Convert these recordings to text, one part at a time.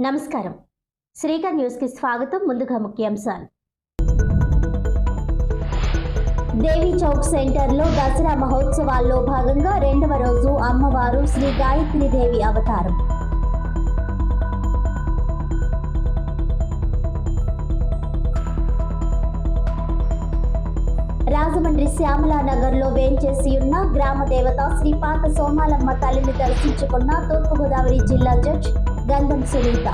నమస్కారం. శ్రీకర్ న్యూస్ కి స్వాగతం. ముందుగా ముఖ్యాంశాలు. దేవి చౌక్ సెంటర్లో దసరా మహోత్సవాల్లో భాగంగా రెండవ రోజు అమ్మవారు శ్రీ గాయత్రీదేవి అవతారం. రాజమండ్రి శ్యామలానగర్లో వేంచేసి ఉన్న గ్రామ దేవత శ్రీ పాత సోమాలమ్మ తల్లిని దర్శించుకున్న తూర్పుగోదావరి జిల్లా judge Gandham Sunitha.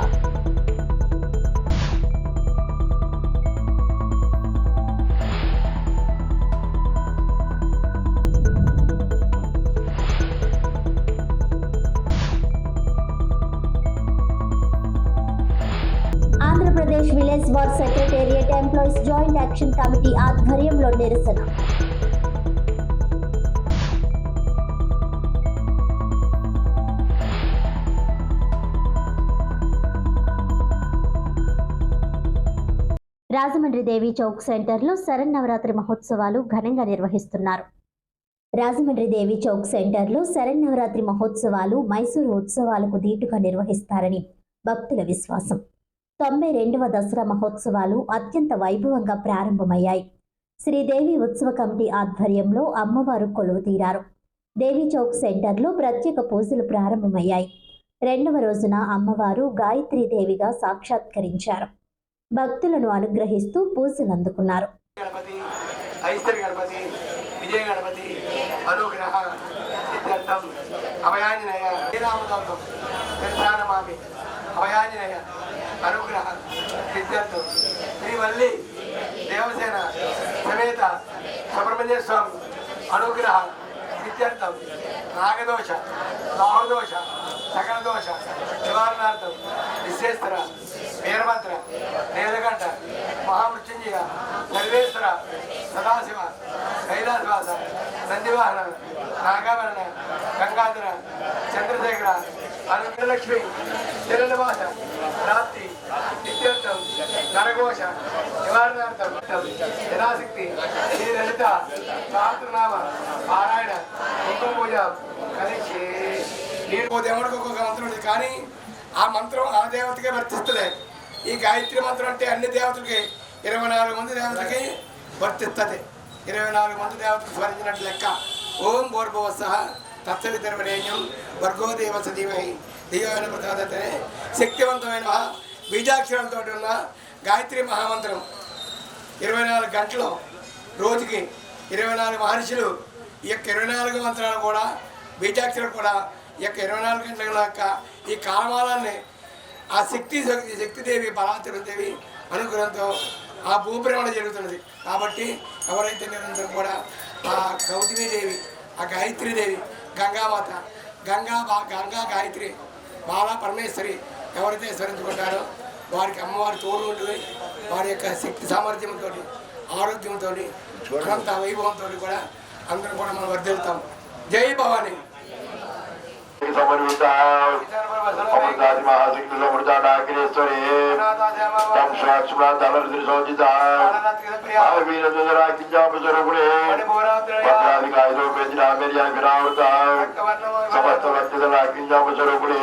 Andhra Pradesh village ward secretariat employees joint action committee ఆధ్వర్యంలో నిరసన. రాజమండ్రి దేవి చౌక్ సెంటర్లో శరన్నవరాత్రి మహోత్సవాలు ఘనంగా నిర్వహిస్తున్నారు. రాజమండ్రి దేవి చౌక్ సెంటర్లో శరన్నవరాత్రి మహోత్సవాలు మైసూరు ఉత్సవాలకు దీటుగా నిర్వహిస్తారని భక్తుల విశ్వాసం. 92వ దసరా మహోత్సవాలు అత్యంత వైభవంగా ప్రారంభమయ్యాయి. శ్రీదేవి ఉత్సవ కమిటీ ఆధ్వర్యంలో అమ్మవారు కొలువు తీరారు. దేవి చౌక్ సెంటర్లో ప్రత్యేక పూజలు ప్రారంభమయ్యాయి. రెండవ రోజున అమ్మవారు గాయత్రీదేవిగా సాక్షాత్కరించారు. భక్తులను అనుగ్రహిస్తూ పూజలు అందుకున్నారు. అనుగ్రహ సిద్ధార్థం శ్రీవల్లి దేవసేన సమేత సుబ్రహ్మణ్య స్వామి అనుగ్రహ సిద్ధార్థం నాగదోష రాహుదోష సకల దోష నివారణార్థం విశ్వేశ్వర వీరభద్ర నీలకంఠ మహామృత్యుంజయ సర్వేశ్వర సదాశివ కైలాసవాస నందివాహన నాగాభరణ గంగాధర చంద్రశేఖర అనుగ్రహలక్ష్మి చిరనివాస రాత్రి నిత్యర్థం నరఘోష నివారణార్థం యథాశక్తి శ్రీ లలిత సహస్రనామ పారాయణ కుంకుమ పూజ కలిసి దేవుడికి ఒక్కొక్క మంత్రం ఉంది, కానీ ఆ మంత్రం ఆ దేవతకే వర్తిస్తుంది. ఈ గాయత్రి మంత్రం అంటే అన్ని దేవతలకి 24 మంది దేవతలకి వర్తిస్తుంది. 24 మంది దేవతలకు స్మరించినట్టు లెక్క. ఓం భూర్భువస్సః తత్సవితుర్వరేణ్యం భర్గో దేవస్య ధీమహి ధియో యో నః ప్రచోదయాత్. శక్తివంతమైన బీజాక్షరాలతో ఉన్న గాయత్రి మహామంత్రం 24 గంటలు, రోజుకి 24 మహర్షులు ఈ యొక్క 24 మంత్రాలు కూడా బీజాక్షరాలు కూడా ఈ యొక్క 24 గంటల యొక్క ఈ కాలమానాన్ని ఆ శక్తిదేవి బలాచరదేవి అనుగ్రహంతో ఆ భూప్రమణ జరుగుతున్నది. కాబట్టి ఎవరైతే నిరంతరం కూడా ఆ గౌతమీదేవి, ఆ గాయత్రీదేవి, గంగామాత, గంగా గాయత్రి, బాలా పరమేశ్వరి ఎవరైతే స్మరించుకుంటారో వారికి అమ్మవారి తోడు ఉంటుంది. వారి యొక్క శక్తి సామర్థ్యంతో, ఆరోగ్యంతో, అనంత వైభవంతో కూడా అందరం కూడా మనం వర్ధిల్తాం. జై భవానీ. అమృతాది మహాశక్తులు అమృతాడాకిరేశ్వరి వీరరాకించాపుడే భద్రాది కాయలో పెంచిన విరావృత సమస్త భక్తులాకించాపుడే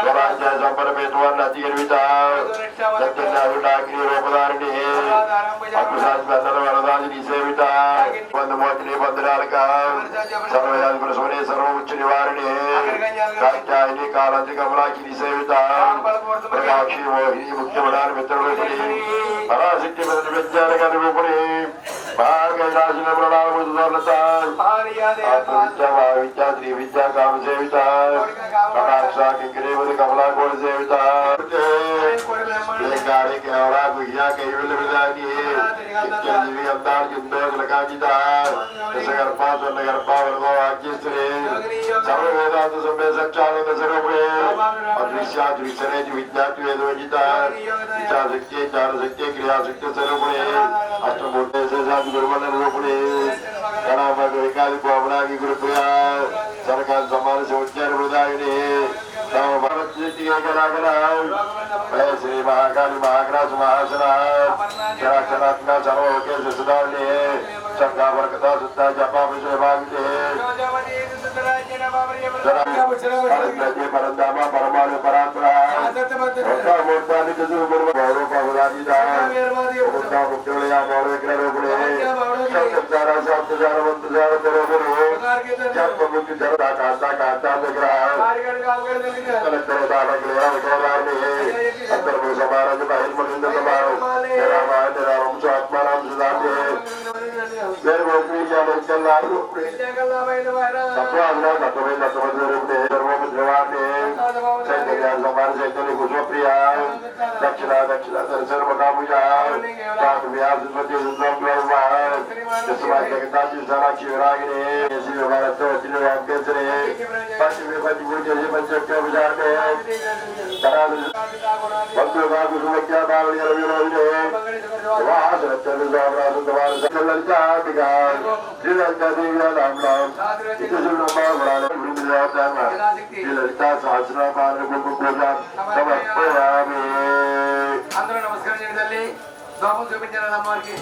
స్వరాజ్య సంపరమేశ్వర అతిగర్విత సత్యనాథుడాకిరి రూపధారిణి అకుశాస్పందన వరదాదిని సేవిత బంధుమోతిని బంధురాలక సర్వయాది పురుషుని సర్వోచ్చ నివారిణి కాత్యాయని కాళాంతి కమలాకిని సేవిత ప్రకాక్షి మోహిని ముఖ్యమడాని మిత్రరూపిణి పరాశక్తి మెదటి విద్యాలకాని రూపిణి భాగైరాశిన ప్రణామృత విద్యా శ్రీ విద్యా కామ సేవిత కటాక్ష కింకరేవతి కమలా కోణ సేవిత గాడి కేవలా గుహ్యా కైవల్య విధాని నిత్యజీవి అందార్ యుద్ధోగలకాజిత దశగర్భ స్వర్ణగర్భ వరదో ఆజ్ఞేశ్వరి సర్వవేదాంత సమ్య సంచాలన స్వరూపే అదృశ్యాదృశ్యనే విద్యార్థి వేదోజిత ఇచ్చాశక్తి జ్ఞానశక్తి క్రియాశక్తి స్వరూపుణే అష్టమూర్తి శేషాది గురుమండల రూపుణే గణాపతి వికాది కోమలాగి గురుప్రియా సరకాల సమాన సౌఖ్యాన హృదాయిని శ్రీ మహాకాళి మహాగ్రాస మహాసన చరాక్షరాత్మ సర్వోకే సుధారణి సర్గా బరకత సుద్ధ జపా విజయ భాగితే పరంధామ పరమాణు పరాత్మ మూర్తాన్ని చతుర్ముడు గౌరవ పవదాజిత ముక్తా ముఖ్యులయా మౌడ విగ్రహరూపుడే సప్తచార సప్తచార మంత్రచార తరోపుడు జన్మముక్తి జరదా కాంతా కాంతా విగ్రహ కలెక్టరదానకులయా విగ్రహాన్ని అంతర్ముడు సమారాజ బహిర్మలింద సమారం రామాయణ రామంశ ఆత్మారాం సుదాతే వేరు గోపీయాలు చెల్లారు తత్వాగ్న తత్వమే తత్వస్వరూపుడే ధర్మముద్రవాణి చైతన్య సమాన చైతన్య కుశప్రియ దక్షిణ దక్షిణ సరసర మకాముజ పాఠ వ్యాసమతి సుందరం జస్మాన్ జగదాచి సాక్షి విరాగిని శ్రీ భారత వచ్చిన వ్యాప్కేసరి పంచమే పంచభూజ పంచక్య విజాటే తరాలు బంధుగా కుసుమక్య బాల విరోధినే వాసరచరు సామ్రాజు కుమార లలితాంబికా శ్రీలలితా దేవి రామ్ రామ్ ఇతరులు మామరాలు బృందావన శ్రీలలితా సహస్రనామాల పూజ సమర్పయామి. అందరూ నమస్కారం చేయండి తల్లి. దోపం చూపించారు అమ్మవారికి.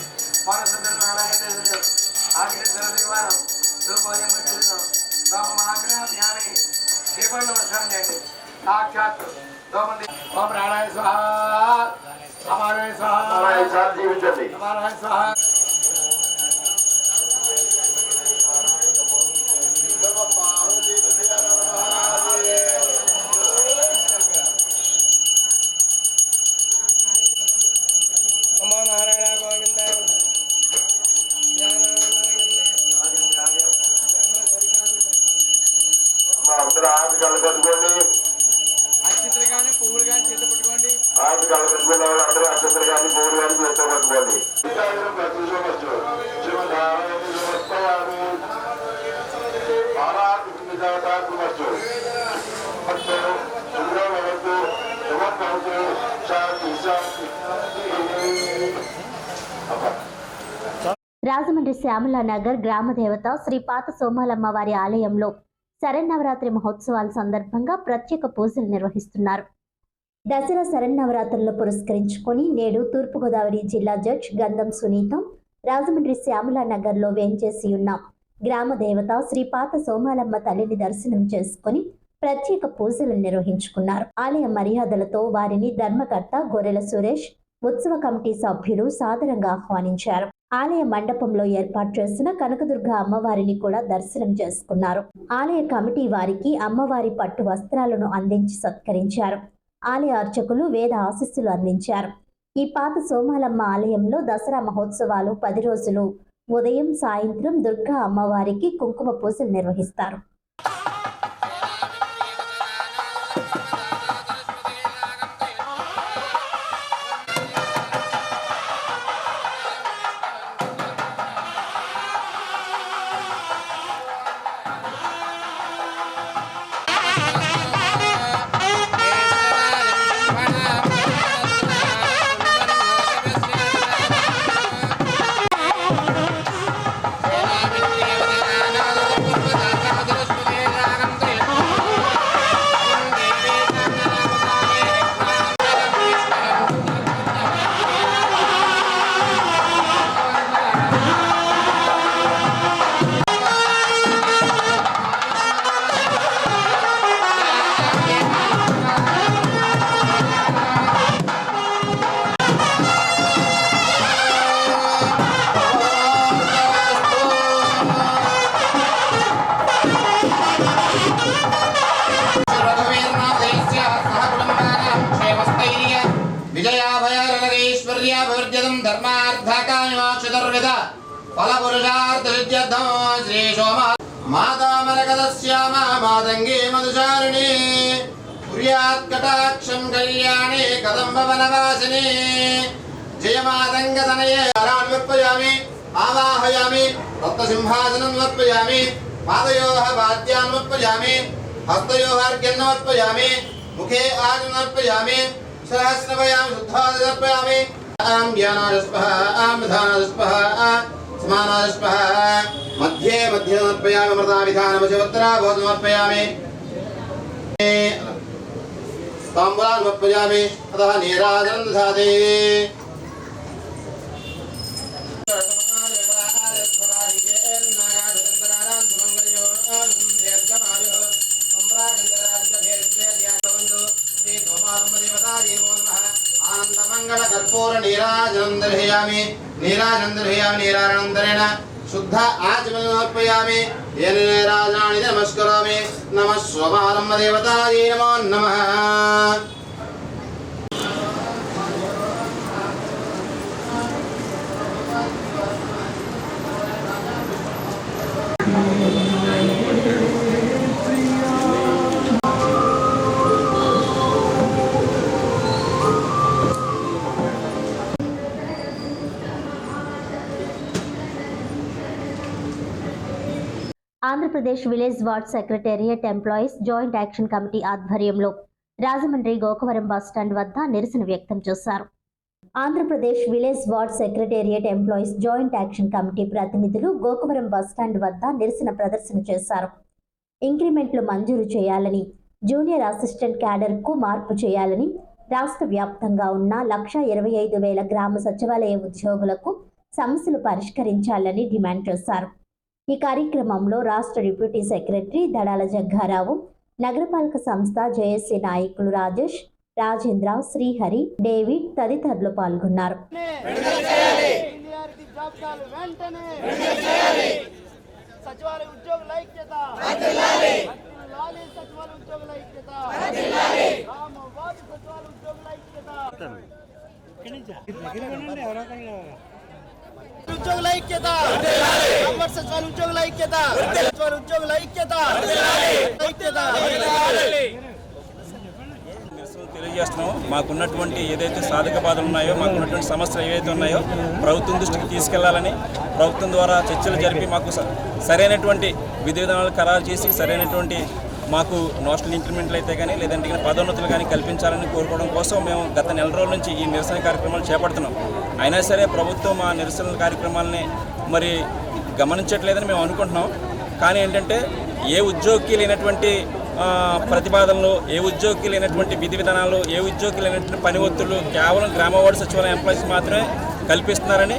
పౌరసందరూ అలాగే ఆగ్రహించిన దేవాలయం రూపాయం దోపం ఆగ్రహామి దీపాలు నమస్కారం చేయండి. సాక్షాత్ దోపం ఓం ప్రాణాయ స్వాహ అపారాయ స్వాహ జీవించండి. అపారాయ స్వాహ. అందరూ ఆరు కళ్ళు కట్టుకోండి. అక్షింతలు కానీ పువ్వులు కానీ చేత పట్టుకోండి. ఆరు కళ్ళు కట్టుకున్న వాళ్ళు అందరూ అక్షంతలు కానీ మూడు కానీ చేత పట్టుకోండి. రాజమండ్రి శ్యామలానగర్ గ్రామ దేవత శ్రీ పాత సోమాలమ్మ వారి ఆలయంలో శరన్నవరాత్రి మహోత్సవాల సందర్భంగా ప్రత్యేక పూజలు నిర్వహిస్తున్నారు. దసరా శరన్నవరాత్రులను పురస్కరించుకొని నేడు తూర్పుగోదావరి జిల్లా జడ్జ్ గంధం సునీతం రాజమండ్రి శ్యామలానగర్లో వేంచేసి ఉన్న గ్రామ దేవత శ్రీ పాత సోమాలమ్మ తల్లిని దర్శనం చేసుకుని ప్రత్యేక పూజలు నిర్వహించుకున్నారు. ఆలయ మర్యాదలతో వారిని ధర్మకర్త గొర్రెల సురేష్, ఉత్సవ కమిటీ సభ్యులు సాదరంగా ఆహ్వానించారు. ఆలయ మండపంలో ఏర్పాటు చేసిన కనకదుర్గ అమ్మవారిని కూడా దర్శనం చేసుకున్నారు. ఆలయ కమిటీ వారికి అమ్మవారి పట్టు వస్త్రాలను అందించి సత్కరించారు. ఆలయ అర్చకులు వేద ఆశీస్సులు అందించారు. ఈ పాత సోమాలమ్మ ఆలయంలో దసరా మహోత్సవాలు 10 రోజులు ఉదయం సాయంత్రం దుర్గా అమ్మవారికి కుంకుమ పూజలు నిర్వహిస్తారు. విజయాభైర్యదం ధర్మార్థకామోక్షదర్విద ఫలపురుషార్థసిద్ధ్యర్థం శ్రీ సోమ మాతామరకదశ్యామ మాతంగే మధుచారిణి కుర్యాత్ కటాక్షం కళ్యాణే కదంబవనవాసిని జయమాతంగతనయే సమర్పయామి ఆవాహయామి రత్నసింహాసనం సమర్పయామి పాదయోః వాద్యాన్ సమర్పయామి హస్తయోః అర్ఘ్యం సమర్పయామి ముఖే ఆచమనం సమర్పయామి సహస్రవయామి శుద్ధాది సమర్పయామి ఆం జ్ఞానాదస్పః ఆం విధానాదస్పః సమానాదస్పః మధ్యే మధ్య సమర్పయామి అమృతావిధానమశోత్తరాభోజనం సమర్పయామి తాంబూలాన్ సమర్పయామి అతః నీరాజనం దధాతి మంగళ కర్పూర నీరాజనం దర్శయామి నీరాజనందరేణ శుద్ధ ఆచమనం సమర్పయామి ఏన నీరాజనాని నమస్కరామి నమః స్వమారంభ దేవతాయే నమో నమః. Andhra Pradesh village ward secretariat employees joint action committee ఆధ్వర్యంలో రాజమండ్రి గోకవరం బస్టాండ్ వద్ద నిరసన వ్యక్తం చేశారు. Andhra Pradesh village ward secretariat employees joint action committee ప్రతినిధులు గోకవరం బస్టాండ్ వద్ద నిరసన ప్రదర్శన చేశారు. ఇంక్రిమెంట్లు మంజూరు చేయాలని, జూనియర్ అసిస్టెంట్ క్యాడర్కు మార్పు చేయాలని, రాష్ట్ర వ్యాప్తంగా ఉన్న 1,25,000 గ్రామ సచివాలయ ఉద్యోగులకు సమస్యలు పరిష్కరించాలని డిమాండ్ చేశారు. ఈ కార్యక్రమంలో రాష్ట్ర డిప్యూటీ సెక్రటరీ దడాల జగ్గారావు, నగరపాలక సంస్థ జేఏసీ నాయకులు రాజేష్, రాజేంద్ర, శ్రీహరి, డేవిడ్ తదితరులు పాల్గొన్నారు. ఉద్యోగుల ఐక్యత, సచివాలయ ఉద్యోగుల ఐక్యత, ఉద్యోగుల ఐక్యత. తెలియజేస్తున్నాం. మాకున్నటువంటి ఏదైతే సాధక బాధలు ఉన్నాయో, మాకున్నటువంటి సమస్యలు ఏవైతే ఉన్నాయో ప్రభుత్వం దృష్టికి తీసుకెళ్లాలని, ప్రభుత్వం ద్వారా చర్చలు జరిపి మాకు సరైనటువంటి విధి విధానాలు ఖరారు చేసి సరైనటువంటి మాకు నేషనల్ ఇంక్రిమెంట్లు అయితే కానీ లేదంటే పదోన్నతులు కానీ కల్పించాలని కోరుకోవడం కోసం మేము గత నెల రోజుల నుంచి ఈ నిరసన కార్యక్రమాలు చేపడుతున్నాం. అయినా సరే ప్రభుత్వం మా నిరసన కార్యక్రమాలని మరి గమనించట్లేదని మేము అనుకుంటున్నాం. కానీ ఏంటంటే ఏ ఉద్యోగికి లేనటువంటి ప్రతిపాదనలు, ఏ ఉద్యోగికి లేనటువంటి విధి విధానాలు, ఏ ఉద్యోగికి లేనటువంటి పని ఒత్తులు కేవలం గ్రామ వార్డు సచివాలయ ఎంప్లాయీస్ మాత్రమే కల్పిస్తున్నారని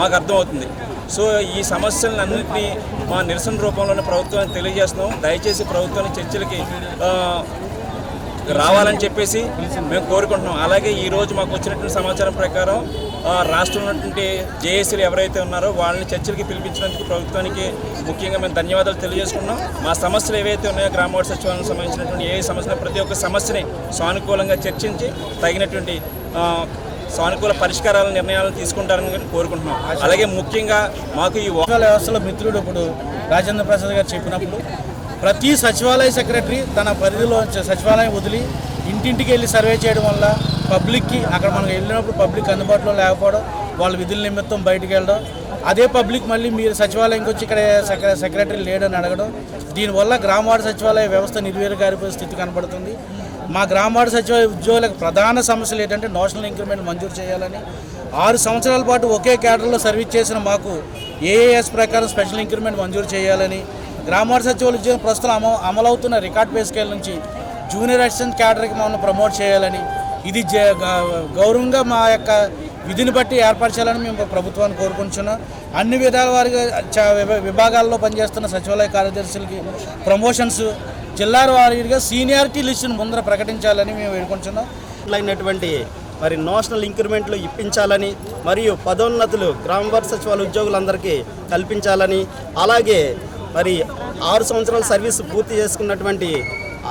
మాకు అర్థమవుతుంది. సో ఈ సమస్యలన్నింటినీ మా నిరసన రూపంలోనే ప్రభుత్వానికి తెలియజేస్తున్నాం. దయచేసి ప్రభుత్వాన్ని చర్చలకి రావాలని చెప్పేసి మేము కోరుకుంటున్నాం. అలాగే ఈరోజు మాకు వచ్చినటువంటి సమాచారం ప్రకారం రాష్ట్రంలో ఉన్నటువంటి జేఏసీలు ఎవరైతే ఉన్నారో వాళ్ళని చర్చలకి పిలిపించినందుకు ప్రభుత్వానికి ముఖ్యంగా మేము ధన్యవాదాలు తెలియజేసుకున్నాం. మా సమస్యలు ఏవైతే ఉన్నాయో గ్రామ వార్డు సచివాలయానికి సంబంధించినటువంటి ఏ సమస్యలు ప్రతి ఒక్క సమస్యని సానుకూలంగా చర్చించి తగినటువంటి సానుకూల పరిష్కారాల నిర్ణయాలను తీసుకుంటారని కోరుకుంటున్నాం. అలాగే ముఖ్యంగా మాకు ఈ వ్యవస్థలో మిత్రుడు ఇప్పుడు రాజేంద్ర ప్రసాద్ గారు చెప్పినప్పుడు ప్రతి సచివాలయ సెక్రటరీ తన పరిధిలో సచివాలయం వదిలి ఇంటింటికి వెళ్ళి సర్వే చేయడం వల్ల పబ్లిక్కి అక్కడ మనం వెళ్ళినప్పుడు పబ్లిక్ అందుబాటులో లేకపోవడం, వాళ్ళ విధుల నిమిత్తం బయటికి వెళ్ళడం, అదే పబ్లిక్ మళ్ళీ మీరు సచివాలయంకి వచ్చి ఇక్కడ సెక్రటరీ లేడని అడగడం, దీనివల్ల గ్రామ వార్డు సచివాలయ వ్యవస్థ నిర్వీర్యగారిపోయే స్థితి కనబడుతుంది. మా గ్రామ వార్డు సచివాలయ ఉద్యోగులకు ప్రధాన సమస్యలు ఏంటంటే నేషనల్ ఇంక్రిమెంట్ మంజూరు చేయాలని, 6 సంవత్సరాల పాటు ఒకే క్యాడర్లో సర్వీస్ చేసిన మాకు ఏఏఎస్ ప్రకారం స్పెషల్ ఇంక్రిమెంట్ మంజూరు చేయాలని, గ్రామ వార్డు సచివాలయ ఉద్యోగం ప్రస్తుతం అమలవుతున్న రికార్డ్ పే స్కేల్ నుంచి జూనియర్ అసిస్టెంట్ క్యాడర్కి మమ్మల్ని ప్రమోట్ చేయాలని, ఇది గౌరవంగా మా యొక్క విధిని బట్టి ఏర్పరచాలని మేము ప్రభుత్వాన్ని కోరుకుంటున్నాం. అన్ని విధాల వారిగా విభాగాల్లో పనిచేస్తున్న సచివాలయ కార్యదర్శులకి ప్రమోషన్స్, జిల్లా వారీగా సీనియారిటీ లిస్టును ముందర ప్రకటించాలని మేము వేడుకుంటున్నాం. అయినటువంటి మరి నేషనల్ ఇంక్రిమెంట్లు ఇప్పించాలని, మరియు పదోన్నతులు గ్రామ వార్డు సచివాలయ ఉద్యోగులందరికీ కల్పించాలని, అలాగే మరి 6 సంవత్సరాల సర్వీస్ పూర్తి చేసుకున్నటువంటి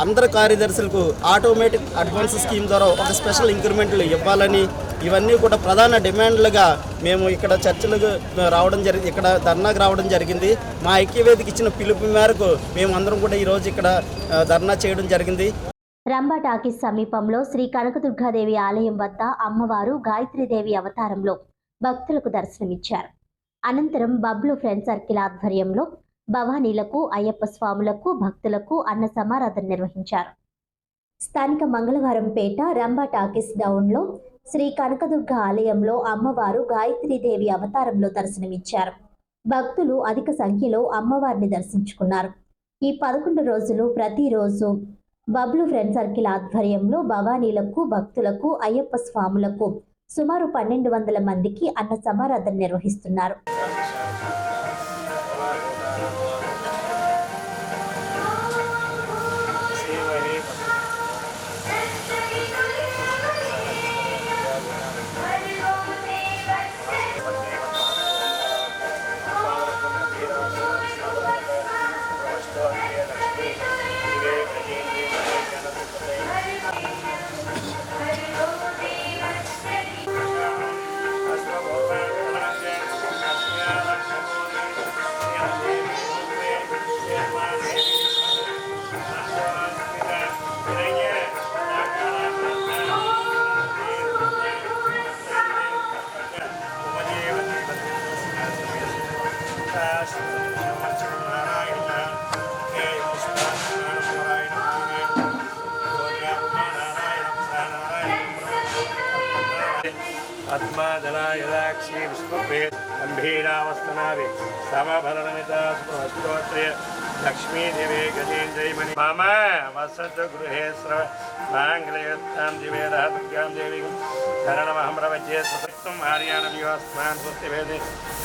అందరు కార్యదర్శులకు ఆటోమేటిక్ అడ్వాన్స్ స్కీమ్ ద్వారా ఒక స్పెషల్ ఇంక్రిమెంట్లు ఇవ్వాలని, ఇవన్నీ కూడా ప్రధాన డిమాండ్లుగా మేము ఇక్కడ చర్చలకు రావడం జరిగింది, ఇక్కడ ధర్నాకు రావడం జరిగింది. మా ఐక్యవేదిక ఇచ్చిన పిలుపు మేరకు మేము అందరం కూడా ఈరోజు ఇక్కడ ధర్నా చేయడం జరిగింది. రంభా టాకీస్ సమీపంలో శ్రీ కనకదుర్గాదేవి ఆలయం వద్ద అమ్మవారు గాయత్రీదేవి అవతారంలో భక్తులకు దర్శనమిచ్చారు. అనంతరం బబ్లు ఫ్రెండ్ సర్కిల్ ఆధ్వర్యంలో భవానీలకు, అయ్యప్ప స్వాములకు, భక్తులకు అన్న సమారాధన నిర్వహించారు. స్థానిక మంగళవారంపేట రంభా టాకీస్ డౌన్లో శ్రీ కనకదుర్గ ఆలయంలో అమ్మవారు గాయత్రీదేవి అవతారంలో దర్శనమిచ్చారు. భక్తులు అధిక సంఖ్యలో అమ్మవారిని దర్శించుకున్నారు. ఈ 11 రోజులు ప్రతిరోజు బబ్లు ఫ్రెండ్ సర్కిల్ ఆధ్వర్యంలో భవానీలకు, భక్తులకు, అయ్యప్ప స్వాములకు సుమారు 1200 మందికి అన్న సమారాధన నిర్వహిస్తున్నారు. श्री विष्णुप्रिय गंभीरावस्थनाभि समभरणमितास्तोत्रे लक्ष्मी देवी गजेन्द्रयमणि मम वसत गृहे स्रव मांगल्ययुक्तां दिवे दुर्गां देवी शरणमहं प्रपद्ये सुतक्तं आर्यानविवास्मान् स्वस्तिभेदे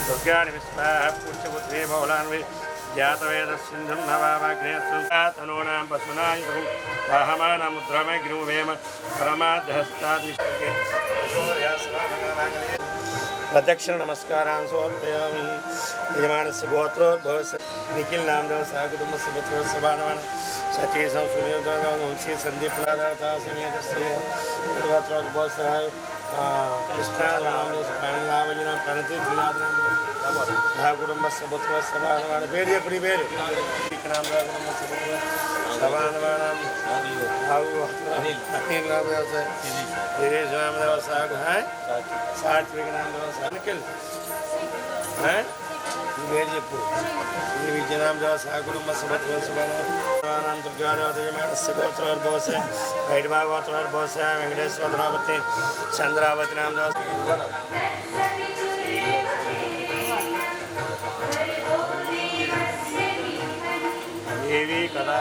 दुर्गाणि विस्वाहा पुष्यपुत्रे बहुलान्वि जातवेदस्सिन्धुं नवामग्ने तनूनां पशूनायुधं वाहमानं मुद्रामग्निवेम परमाद्धस्ताद्विष्टे प्रदक्षिण नमस्कारान् समर्पयामि यजमानस्य गोत्रोद्भवस्य निखिल नामदेव सह कुटुम्बस्य पुत्रस्य बाणवान् सती संस्कृति संदीप समेतस्य गोत्रोद्भवस्य कृष्णानामदेव प्राणलावजना प्रणति सह कुटुम्बस्य पुत्रस्य बाणवान् पेरिय प्रिपेरि नामदेव कुटुम्बस्य पुत्रस्य सबाणवानां अनिल नामदेव से गिरीश नामदेव सह सात्विक नामदेव सह निखिल हैं वेरियपु ये विजयनाम देव सह कुटुम्बस्य पुत्रस्य बाणवानां दुर्गादेवस्य गोत्रोद्भवस्य वैष्णवगोत्रोद्भवस्य वेंकटेश्वर द्रौपदी चंद्रावती नामदेव देवी कला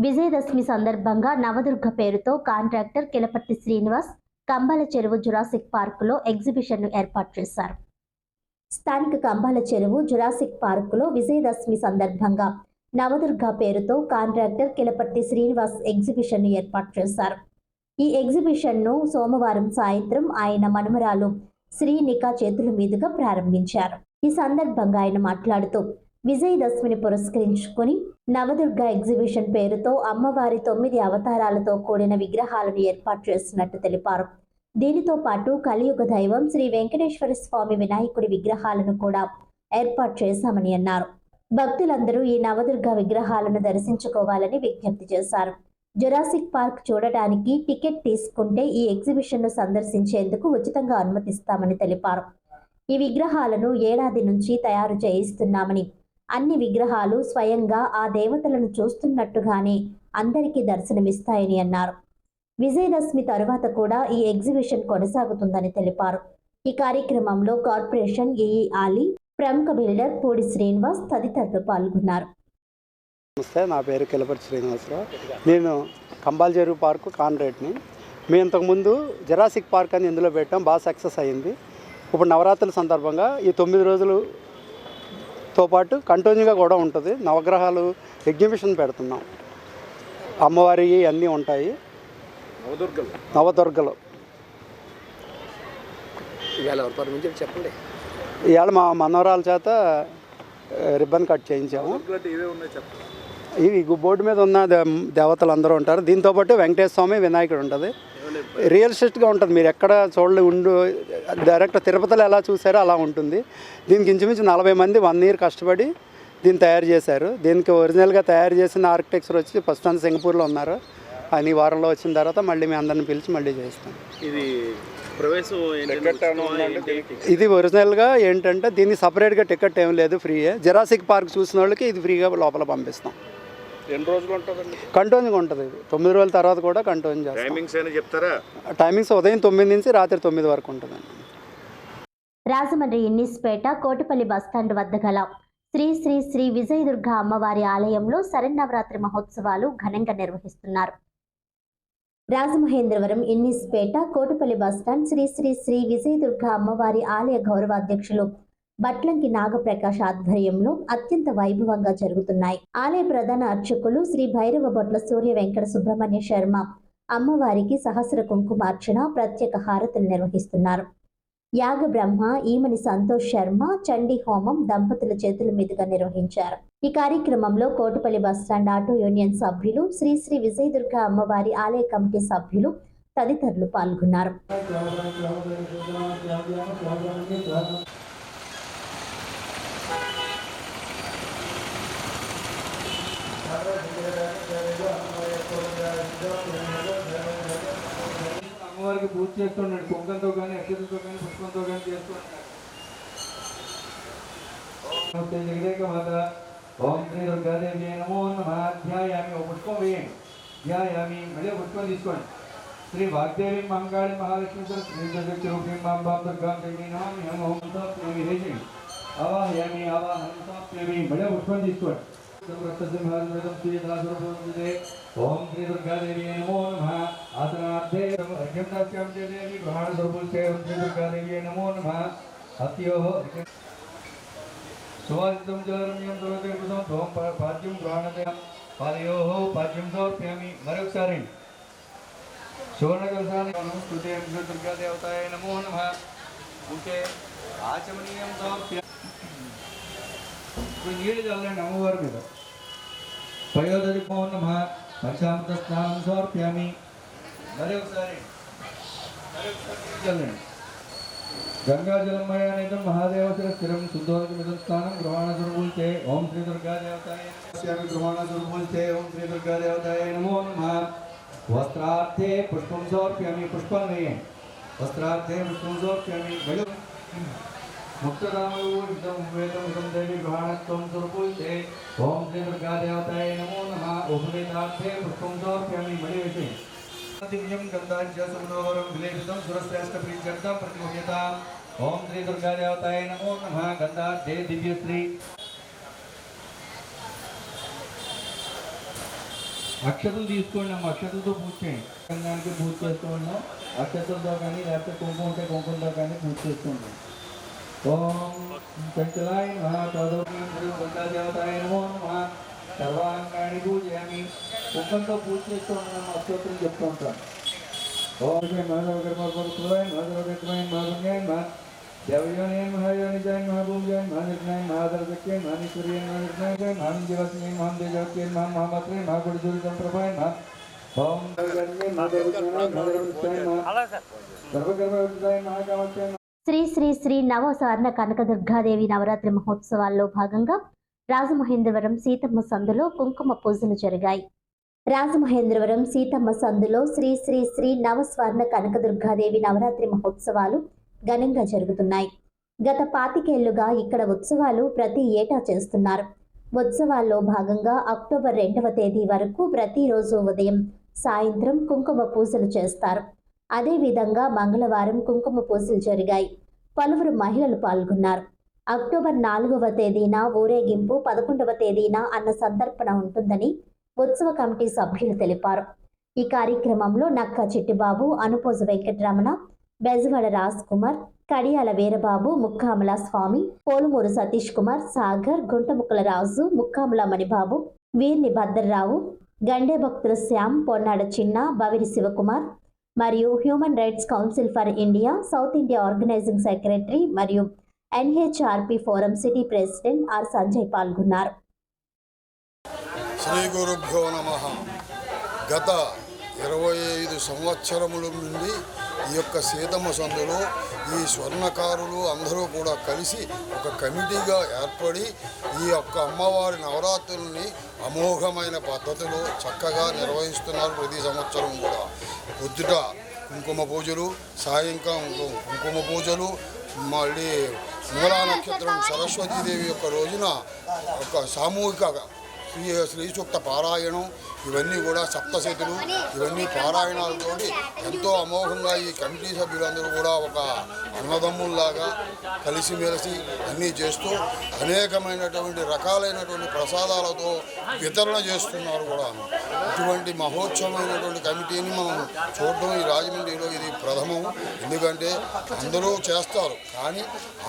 విజయదశమి సందర్భంగా నవదుర్గ పేరుతో కాంట్రాక్టర్ కిలపర్తి శ్రీనివాస్ కంబాల చెరువు జురాసిక్ పార్కులో ఎగ్జిబిషన్ను ఏర్పాటు చేశారు. స్థానిక కంబాల చెరువు జురాసిక్ పార్కులో విజయదశమి సందర్భంగా నవదుర్గ పేరుతో కాంట్రాక్టర్ కిలపర్తి శ్రీనివాస్ ఎగ్జిబిషన్ను ఏర్పాటు చేశారు. ఈ ఎగ్జిబిషన్ను సోమవారం సాయంత్రం ఆయన మనుమరాలు శ్రీనిక చేతుల మీదుగా ప్రారంభించారు. ఈ సందర్భంగా ఆయన మాట్లాడుతూ విజయదశమిని పురస్కరించుకుని నవదుర్గ ఎగ్జిబిషన్ పేరుతో అమ్మవారి 9 అవతారాలతో కూడిన విగ్రహాలను ఏర్పాటు చేసినట్టు తెలిపారు. దీనితో పాటు కలియుగ దైవం శ్రీ వెంకటేశ్వర స్వామి వినాయకుడి విగ్రహాలను కూడా ఏర్పాటు చేశామని అన్నారు. భక్తులందరూ ఈ నవదుర్గ విగ్రహాలను దర్శించుకోవాలని విజ్ఞప్తి చేశారు. జురాసిక్ పార్క్ చూడటానికి టికెట్ తీసుకుంటే ఈ ఎగ్జిబిషన్ను సందర్శించేందుకు ఉచితంగా అనుమతిస్తామని తెలిపారు. ఈ విగ్రహాలను ఏడాది నుంచి తయారు చేయిస్తున్నామని, అన్ని విగ్రహాలు స్వయంగా ఆ దేవతలను చూస్తున్నట్టుగానే అందరికీ దర్శనమిస్తాయని అన్నారు. విజయదశమి తరువాత కూడా ఈ ఎగ్జిబిషన్ కొనసాగుతుందని తెలిపారు. ఈ కార్యక్రమంలో కార్పొరేషన్ ఏఈ ఆలీ, ప్రముఖ బిల్డర్ పూడి శ్రీనివాస్ తదితరులు పాల్గొన్నారు. నమస్తే, నా పేరు కిలపర్తి శ్రీనివాసరావు. నేను కంబాల చెరువు పార్కు కాంట్రాక్ట్ని. మేము ఇంతకుముందు జురాసిక్ పార్క్ అని ఇందులో పెట్టాం, బాగా సక్సెస్ అయ్యింది. ఇప్పుడు నవరాత్రుల సందర్భంగా ఈ 9 రోజులతో పాటు కంటిన్యూగా కూడా ఉంటుంది. నవగ్రహాలు ఎగ్జిబిషన్ పెడుతున్నాం. అమ్మవారి అన్నీ ఉంటాయి. నవదుర్గలు చెప్పండి. ఇవాళ మా మనవరాల చేత రిబ్బన్ కట్ చేయించాము. ఇవి బోర్డు మీద ఉన్న దేవతలు అందరూ ఉంటారు. దీంతోపాటు వెంకటేశ్వర స్వామి, వినాయకుడు ఉంటుంది. రియలిస్టిక్గా ఉంటుంది. మీరు ఎక్కడ డైరెక్ట్ తిరుపతిలో ఎలా చూసారో అలా ఉంటుంది. దీనికి ఇంచుమించు 40 మంది 1 year కష్టపడి దీన్ని తయారు చేశారు. దీనికి ఒరిజినల్గా తయారు చేసిన ఆర్కిటెక్చర్ వచ్చి ప్రస్తుతం సింగపూర్లో ఉన్నారు. ఆయన ఈ వారంలో వచ్చిన తర్వాత మళ్ళీ మీ అందరిని పిలిచి మళ్ళీ చేస్తాం. ఇది ఒరిజినల్గా ఏంటంటే దీన్ని సపరేట్గా టికెట్ ఏం లేదు, ఫ్రీయే. జురాసిక్ పార్క్ చూసిన వాళ్ళకి ఇది ఫ్రీగా లోపల పంపిస్తాం. ఎన్ని రోజులు ఉంటుందండి? కంటిన్యూగా ఉంటుంది. ఇది 9 రోజుల తర్వాత కూడా కంటిన్యూ చేస్తాం. టైమింగ్స్ ఏమైనా చెప్తారా? టైమింగ్స్ ఉదయం 9 నుంచి రాత్రి 9 వరకు ఉంటుందండి. రాజమండ్రి ఇన్నిస్పేట కోటిపల్లి బస్టాండ్ వద్ద గల శ్రీ శ్రీ శ్రీ విజయదుర్గ అమ్మవారి ఆలయంలో శరన్నవరాత్రి మహోత్సవాలు ఘనంగా నిర్వహిస్తున్నారు. రాజమహేంద్రవరం ఇన్నిస్పేట కోటిపల్లి బస్టాండ్ శ్రీ శ్రీ శ్రీ విజయదుర్గ అమ్మవారి ఆలయ గౌరవాధ్యక్షులు బట్లంకి నాగప్రకాష్ ఆధ్వర్యంలో అత్యంత వైభవంగా జరుగుతున్నాయి. ఆలయ ప్రధాన అర్చకులు శ్రీ భైరవ బొట్ల సూర్య వెంకట సుబ్రహ్మణ్య శర్మ అమ్మవారికి సహస్ర కుంకుమార్చన, ప్రత్యేక హారతులు నిర్వహిస్తున్నారు. యాగ బ్రహ్మ ఈమని సంతోష్ శర్మ చండీ హోమం దంపతుల చేతుల మీదుగా నిర్వహించారు. ఈ కార్యక్రమంలో కోటపల్లి బస్టాండ్ ఆటో యూనియన్ సభ్యులు, శ్రీ శ్రీ విజయదుర్గ అమ్మవారి ఆలయ కమిటీ సభ్యులు తదితరులు పాల్గొన్నారు. అమ్మవారికి పూజ చేస్తున్నాడు. కుంకంతో కానీ అక్షతతో కానీ పుష్పంతో కానీ చేస్తున్నాడు. మాత ఓం శ్రీ దుర్గాదేవి నమో నమః. ధ్యాయామి. ఒక పుష్పం వేయండి. ధ్యాయామి. మళ్ళీ పుష్పం తీసుకోండి. శ్రీ వాగ్దేవి మంగాళి మహాలక్ష్మి శ్రీ దుర్గం మాంబా దుర్గాం దేవి నమామి. ఓం సాప్యామి వేసేయండి. ఆవాహయామి. ఆవాహనం సాప్యామి. మళ్ళీ పుష్పం తీసుకోండి. ఓం శ్రీ దుర్గాదేవి నమో నమః. ఆసనార్థే అర్ఘ్యం దాస్యామి దేవి గ్రహణ స్వరూపే. ఓం శ్రీ దుర్గాదేవి నమో నమః. అత్యోః సువాసితం జలరమ్యం సర్వదేవతం త్వం పాద్యం గ్రహణతే. పాదయోః పాద్యం సమర్పయామి. మరొకసారి సువర్ణ కలశాన్ని స్తుతే. శ్రీ దుర్గాదేవతాయ నమో నమః. ఓకే ఆచమనీయం సమర్పయామి. ఇప్పుడు నీళ్ళు చల్లండి అమ్మవారి మీద. పయోదరిపో నమః. పంచామృత స్నానం సమర్ప్యామి. మరొకసారి చల్లండి. గంగాజలమయానేతం మహాదేవత స్థిరం శుద్ధోదకమిదం స్నానం గ్రహణ స్వరూపే. ఓం శ్రీ దుర్గాదేవతాయ గ్రహణ స్వరూపే. ఓం శ్రీ దుర్గాదేవతాయ నమో నమః. వస్త్రార్థే పుష్పం సమర్ప్యామి. పుష్పం వేయండి. వస్త్రార్థే పుష్పం సమర్ప్యామి. ముక్తరామూర్ధం వేదం దేవి గ్రహణత్వం స్వరూపే. ఓం శ్రీ దుర్గాదేవతాయ నమో నమః. ఉపవేదార్థే పుష్పం సమర్ప్యామి. మళ్ళీ వేసి దివ్యం గంధాంచ సుమనోహరం విలేపితం సురశ్రేష్ఠ ప్రీత్యర్థం ప్రతిముహ్యతాం. ఓం శ్రీ దుర్గాదేవతాయ నమో నమః. గంధార్థే దివ్యశ్రీ. అక్షతలు తీసుకోండి అమ్మ. అక్షతలతో పూజ చేయండి. గంధానికి పూజ చేస్తూ ఉన్నాం. అక్షతలతో కానీ లేకపోతే కుంకుమ ఉంటే కుంకుమతో కానీ పూజ చేస్తూ ఉన్నాం. ఓం చంచలాయ నమః. దుర్గాదేవతాయ నమో నమః. సర్వాంగాన్ని పూజయామి. కుంకంతో పూజ చేస్తూ ఉన్నాం. అక్షోత్రం చెప్తూ ఉంటాం. ఓం మాధవకర్మయ మాధవకర్మయ మాధున్యాయ మా దేవయోనయ మహాయోనిజాయ మహాభూజాయ మహానిర్ణయ మహాదర్శక్య మహానీశ్వర్య మహానిర్ణయ మహాంజవస్య మహాందేజవక్య మహామాత్రే మహాగుడిజూరితం ప్రభాయ మా. ఓం సర్వకర్మయ మహాకామత్య. శ్రీ శ్రీ శ్రీ నవసార్ణ కనకదుర్గాదేవి నవరాత్రి మహోత్సవాల్లో భాగంగా రాజమహేంద్రవరం సీతమ్మ సందులో కుంకుమ పూజలు జరిగాయి. రాజమహేంద్రవరం సీతమ్మ సందులో శ్రీ శ్రీ శ్రీ నవస్వర్ణ కనకదుర్గాదేవి నవరాత్రి మహోత్సవాలు ఘనంగా జరుగుతున్నాయి. గత 25 ఏళ్లుగా ఇక్కడ ఉత్సవాలు ప్రతి ఏటా చేస్తున్నారు. ఉత్సవాల్లో భాగంగా అక్టోబర్ 2వ తేదీ వరకు ప్రతిరోజు ఉదయం సాయంత్రం కుంకుమ పూజలు చేస్తారు. అదేవిధంగా మంగళవారం కుంకుమ పూజలు జరిగాయి. పలువురు మహిళలు పాల్గొన్నారు. అక్టోబర్ 4వ తేదీన ఊరేగింపు, 11వ తేదీన అన్న సంతర్పణ ఉంటుందని ఉత్సవ కమిటీ సభ్యులు తెలిపారు. ఈ కార్యక్రమంలో నక్క చిట్టిబాబు, అనుపోజు వెంకటరమణ, బెజవాడ రాజ్ కుమార్, కడియాల వీరబాబు, ముక్కామల స్వామి, పోలుమూరు సతీష్ కుమార్, సాగర్, గుంటముక్కల రాజు, ముక్కామల మణిబాబు, వీర్ని భద్రరావు, గండే భక్తుల శ్యామ్, పొన్నాడ చిన్న, బవిరి శివకుమార్ మరియు human rights council for India South India organising secretary మరియు NHRP forum city president R Sanjay పాల్గొన్నారు. శ్రీ గురుభ్యో నమః. గత 25 సంవత్సరముల నుండి ఈ యొక్క సీతమ్మ సందులో ఈ స్వర్ణకారులు అందరూ కూడా కలిసి ఒక కమిటీగా ఏర్పడి ఈ యొక్క అమ్మవారి నవరాత్రుల్ని అమోఘమైన పద్ధతిలో చక్కగా నిర్వహిస్తున్నారు. ప్రతి సంవత్సరం కూడా పొద్దుట కుంకుమ పూజలు, సాయంకాలం కుంకుమ పూజలు, మళ్ళీ మూలా నక్షత్రం సరస్వతీదేవి యొక్క రోజున ఒక సామూహిక శ్రీ సూక్త పారాయణం, ఇవన్నీ కూడా సప్తశతులు, ఇవన్నీ పారాయణాలతోటి ఎంతో అమోఘంగా ఈ కమిటీ సభ్యులందరూ కూడా ఒక అన్నదమ్ముల్లాగా కలిసిమెలిసి అన్నీ చేస్తూ అనేకమైనటువంటి రకాలైనటువంటి ప్రసాదాలతో వితరణ చేస్తున్నారు కూడా. ఇటువంటి మహోత్సవమైనటువంటి కమిటీని మనం చూడడం ఈ రాజమండ్రిలో ఇది ప్రథమం. ఎందుకంటే అందరూ చేస్తారు, కానీ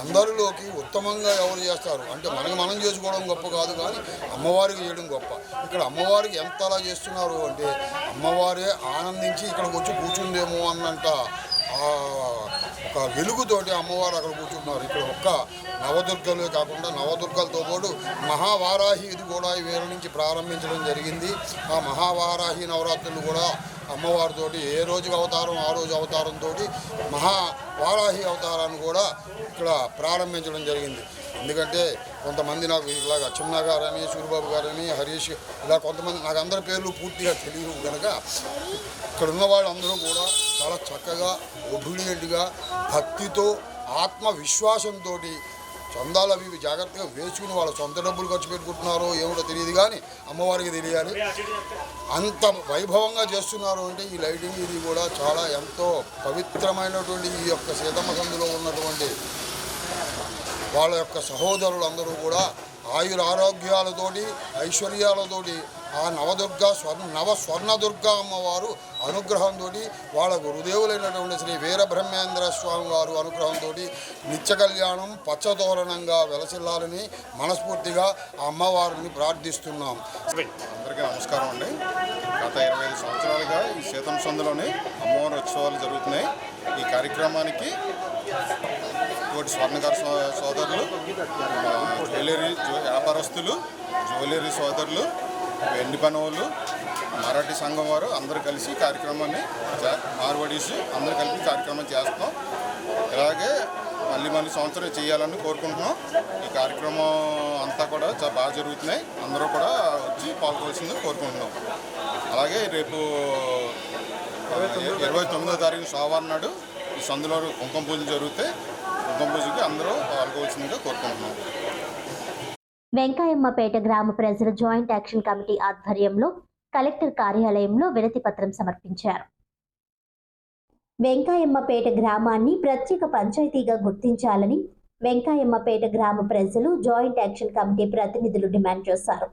అందరిలోకి ఉత్తమంగా ఎవరు చేస్తారు అంటే మనం చేసుకోవడం గొప్ప కాదు, కానీ అమ్మవారికి చేయడం గొప్ప. ఇక్కడ అమ్మవారికి ఎంతలా చేస్తున్నారు అంటే అమ్మవారే ఆనందించి ఇక్కడికి వచ్చి కూర్చుందేమో అన్నంత ఒక వెలుగుతోటి అమ్మవారు అక్కడ కూర్చుంటున్నారు. ఇక్కడ ఒక్క నవదుర్గలే కాకుండా నవదుర్గలతో పాటు మహావారాహి ఇది కూడా ఈ వేల నుంచి ప్రారంభించడం జరిగింది. ఆ మహావారాహి నవరాత్రులు కూడా అమ్మవారితోటి ఏ రోజుకి అవతారం ఆ రోజు అవతారంతో మహావారాహి అవతారాన్ని కూడా ఇక్కడ ప్రారంభించడం జరిగింది. ఎందుకంటే కొంతమంది నాకు ఇలాగ చిన్న గారని సూరిబాబు గారని హరీష్ ఇలా కొంతమంది నాకు అందరి పేర్లు పూర్తిగా తెలియవు కనుక ఇక్కడ ఉన్న వాళ్ళందరూ కూడా చాలా చక్కగా ఒబీడియంట్గా భక్తితో ఆత్మవిశ్వాసంతో చందాలు అవి జాగ్రత్తగా వేసుకుని వాళ్ళ సొంత డబ్బులు ఖర్చు పెట్టుకుంటున్నారో ఏమిటో తెలియదు కానీ అమ్మవారికి తెలియాలి. అంత వైభవంగా చేస్తున్నారు అంటే ఈ లైటింగ్ ఇది కూడా చాలా ఎంతో పవిత్రమైనటువంటి ఈ యొక్క సీతమ్మ సందులో ఉన్నటువంటి వాళ్ళ యొక్క సహోదరులందరూ కూడా ఆయురారోగ్యాలతోటి ఐశ్వర్యాలతోటి ఆ స్వర్ణదుర్గా అమ్మవారు అనుగ్రహంతో వాళ్ళ గురుదేవులైనటువంటి శ్రీ వీరబ్రహ్మేంద్ర స్వామి వారు అనుగ్రహంతో నిత్య కళ్యాణం పచ్చతోరణంగా వెలసిల్లాలని మనస్ఫూర్తిగా ఆ అమ్మవారిని ప్రార్థిస్తున్నాం. అందరికీ నమస్కారం అండి. గత 25 సంవత్సరాలుగా ఈ సీతమ్మ సందులోనే అమ్మవారి ఉత్సవాలు జరుగుతున్నాయి. ఈ కార్యక్రమానికి తోటి స్వర్ణకార సోదరులు, జ్యువెలరీ వ్యాపారస్తులు, జ్యువెలరీ సోదరులు, వెండి పని వాళ్ళు, మరాఠీ సంఘం వారు అందరూ కలిసి కార్యక్రమాన్ని మార్వాడీస్ అందరూ కలిపి కార్యక్రమం చేస్తాం. ఇలాగే మళ్ళీ సంవత్సరం చేయాలని కోరుకుంటున్నాం. ఈ కార్యక్రమం అంతా కూడా చాలా బాగా జరుగుతున్నాయి. అందరూ కూడా వచ్చి పాల్గొవలసిందని కోరుకుంటున్నాం. అలాగే రేపు 29వ తారీఖు సోమవారం నాడు ఈ సందులో కుంకుమ పూజలు జరిగితే కుంకుమ పూజకి అందరూ పాల్గొవలసిందిగా కోరుకుంటున్నాం. వెంకాయమ్మపేట గ్రామ ప్రజలు జాయింట్ యాక్షన్ కమిటీ ఆధ్వర్యంలో కలెక్టర్ కార్యాలయంలో వినతి పత్రం సమర్పించారు. వెంకాయమ్మపేట గ్రామాన్ని ప్రత్యేక పంచాయతీగా గుర్తించాలని వెంకాయమ్మపేట గ్రామ ప్రజలు జాయింట్ యాక్షన్ కమిటీ ప్రతినిధులు డిమాండ్ చేశారు.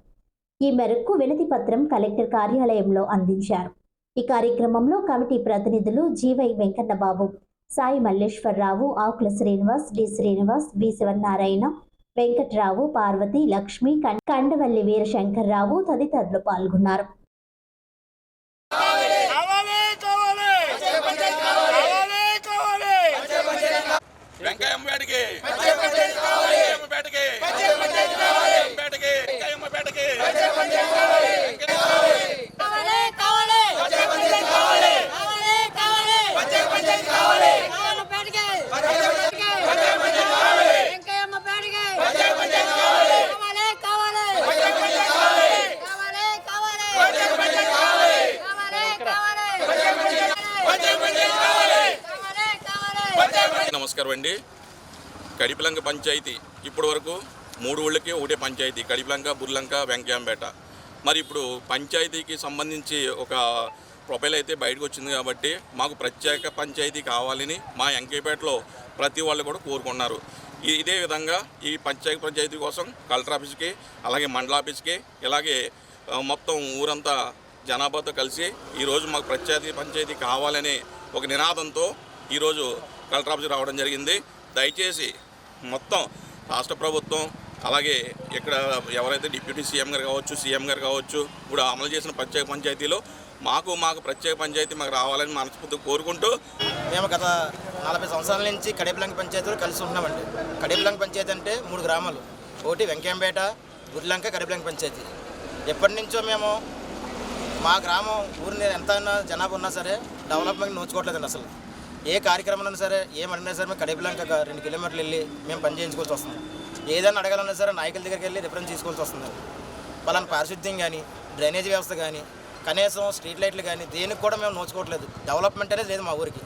ఈ మేరకు వినతి పత్రం కలెక్టర్ కార్యాలయంలో అందించారు. ఈ కార్యక్రమంలో కమిటీ ప్రతినిధులు జీవై వెంకన్నబాబు, సాయి మల్లేశ్వరరావు, ఆకుల శ్రీనివాస్, డి శ్రీనివాస్, బి శివనారాయణ, వెంకట్రావు, పార్వతి, లక్ష్మి, కండవల్లి వీరశంకర్రావు తదితరులు పాల్గొన్నారు. నమస్కారం అండి. కడిపిలంక పంచాయతీ ఇప్పటి వరకు 3 ఊళ్ళకి ఒకటే పంచాయతీ, కడిపిలంక, బుర్లంక, వెంకయ్యంపేట. మరి ఇప్పుడు పంచాయతీకి సంబంధించి ఒక ప్రొఫైల్ అయితే బయటకు వచ్చింది కాబట్టి మాకు ప్రత్యేక పంచాయతీ కావాలని మా వెంకయ్యపేటలో ప్రతి వాళ్ళు కూడా కోరుకున్నారు. ఇదే విధంగా ఈ పంచాయతీ కోసం కలెక్టర్ ఆఫీస్కి, అలాగే మండల ఆఫీస్కి, ఇలాగే మొత్తం ఊరంతా జనాభాతో కలిసి ఈరోజు మాకు ప్రత్యేక పంచాయతీ కావాలనే ఒక నినాదంతో ఈరోజు కలెక్టర్ ఆఫీస్కి రావడం జరిగింది. దయచేసి మొత్తం రాష్ట్ర ప్రభుత్వం, అలాగే ఇక్కడ ఎవరైతే డిప్యూటీ సీఎం గారు కావచ్చు, సీఎం గారు కావచ్చు, ఇప్పుడు అమలు చేసిన ప్రత్యేక పంచాయతీలో మాకు ప్రత్యేక పంచాయతీ మాకు రావాలని మనస్ఫూర్తిగా కోరుకుంటూ మేము గత 40 సంవత్సరాల నుంచి కడిపిలంక పంచాయతీలో కలిసి ఉంటున్నామండి. కడిపిలంక పంచాయతీ అంటే 3 గ్రామాలు, ఒకటి వెంకయ్యంపేట, బుర్లంక, కడిపిలంక పంచాయతీ. ఎప్పటి నుంచో మేము మా గ్రామం ఊరిని ఎంత జనాభా ఉన్నా సరే డెవలప్మెంట్ నోచుకోవట్లేదండి. అసలు ఏ కార్యక్రమం సరే ఏమడినా సరే మేము కడిపిలంక 2 కిలోమీటర్లు వెళ్ళి మేము పని చేయించుకోవాల్సి వస్తుంది. ఏదైనా అడగాలన్నా సరే నాయకుల దగ్గరికి వెళ్ళి రిఫరెన్స్ తీసుకోవాల్సి వస్తుంది. పలానా పారిశుద్ధ్యం కానీ, డ్రైనేజ్ వ్యవస్థ కానీ, కనీసం స్ట్రీట్ లైట్లు కానీ దేనికి కూడా మేము నోచుకోవట్లేదు. డెవలప్మెంట్ అనేది లేదు మా ఊరికి.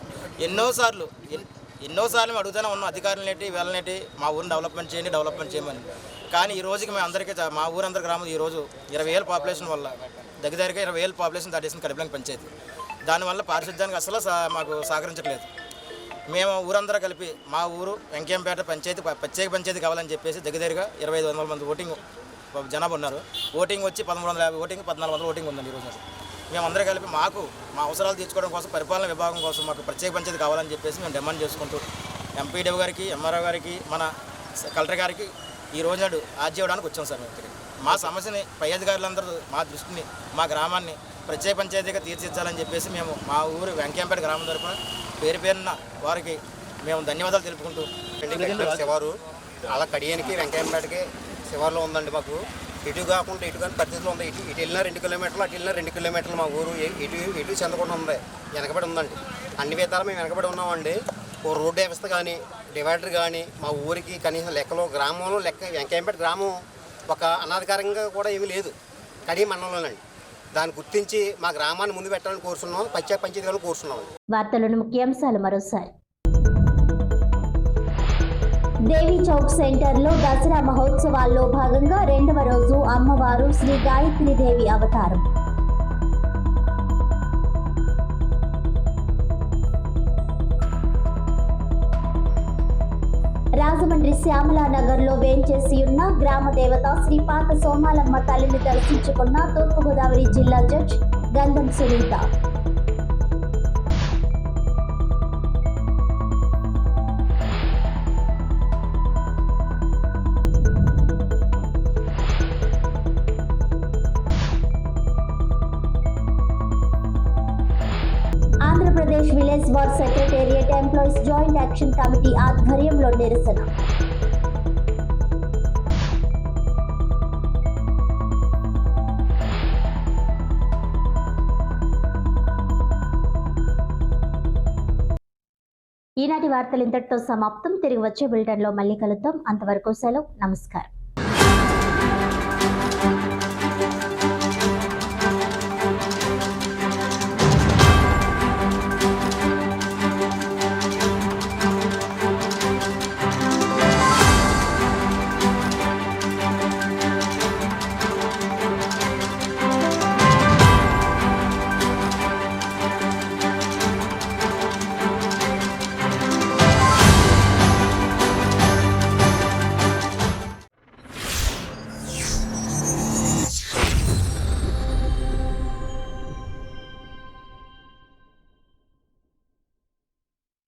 ఎన్నోసార్లు మేము అడుగుతూనే ఉన్నాం అధికారులనేటి వీళ్ళనేటి మా ఊరిని డెవలప్మెంట్ చేయమని. కానీ ఈ రోజుకి మేము అందరికీ మా ఊరందరి గ్రామం ఈరోజు 20,000 పాపులేషన్ వల్ల దగ్గరగా 20,000 పాపులేషన్ దాటేసిన కడిపిలంక పంచాయతీ. దానివల్ల పారిశుద్ధ్యానికి అసలు మాకు సహకరించట్లేదు. మేము ఊరందరూ కలిపి మా ఊరు వెంకయ్యంపేట పంచాయతీ ప్రత్యేక పంచాయతీ కావాలని చెప్పేసి దగ్గరగా 2,500 మంది ఓటింగ్ జనాభా ఉన్నారు. ఓటింగ్ వచ్చి 1,350 ఓటింగ్, 1,400 ఓటింగ్ ఉందండి ఈరోజు. మేమందరూ కలిపి మా అవసరాలు తీర్చుకోవడం కోసం, పరిపాలన విభాగం కోసం మాకు ప్రత్యేక పంచాయతీ కావాలని చెప్పేసి మేము డిమాండ్ చేసుకుంటూ ఎంపీడీఓ గారికి, ఎంఆర్ఓ గారికి, మన కలెక్టర్ గారికి ఈ రోజు నాడు ఆర్జీ ఇవ్వడానికి వచ్చాం సార్. మేము మా సమస్యని పై అధికారులందరూ మా దృష్టిని మా గ్రామాన్ని ప్రత్యేక పంచాయతీగా తీర్చిదిద్దాలని చెప్పేసి మేము మా ఊరు వెంకయ్యంపేట గ్రామం తరపున పేరున వారికి మేము ధన్యవాదాలు తెలుపుకుంటూ శివారు అలా కడియానికి వెంకయ్యంపేటకి శివారులో ఉందండి. మాకు ఇటు కాకుండా ఇటు కానీ పరిస్థితిలో ఉంది. ఇటు వెళ్ళినా 2 కిలోమీటర్లు, అటు వెళ్ళినా 2 కిలోమీటర్లు. మా ఊరు ఇటు చెందకుండా ఉంది, వెనకబడి ఉందండి. అన్ని విధాలు మేము వెనకబడి ఉన్నామండి. ఓ రోడ్డు వ్యవస్థ కానీ డివైడర్ కానీ మా ఊరికి కనీసం లెక్కలో గ్రామంలో వెంకయ్యంపేట గ్రామం ఒక అనాధికారంగా కూడా ఏమీ లేదు, కడి మండలంలోనండి. దాన్ని గుర్తించి మా గ్రామాన్ని ముందు పెట్టాలని కోరుతున్నాం, ప్రత్యేక పంచాయతీలను కోరుతున్నాం. వార్తలను ముఖ్యాంశాలు మరోసారి. దేవి చౌక్ సెంటర్లో దసరా మహోత్సవాల్లో భాగంగా 2వ రోజు అమ్మవారు శ్రీ గాయత్రీదేవి అవతారం. రాజమండ్రి శ్యామలానగర్లో వేంచేసి ఉన్న గ్రామ దేవత శ్రీ పాత సోమాలమ్మ తల్లిని దర్శించుకున్న తూర్పుగోదావరి జిల్లా judge Gandham Sunitha. Andhra Pradesh village ward secretariat employees joint action committee ఆధ్వర్యంలో నిరసన. ఈనాటి వార్తలు ఇంతటితో సమాప్తం. తిరిగి వచ్చే బులెటిన్లో మళ్ళీ కలుద్దాం. అంతవరకు సెలవు. నమస్కారం.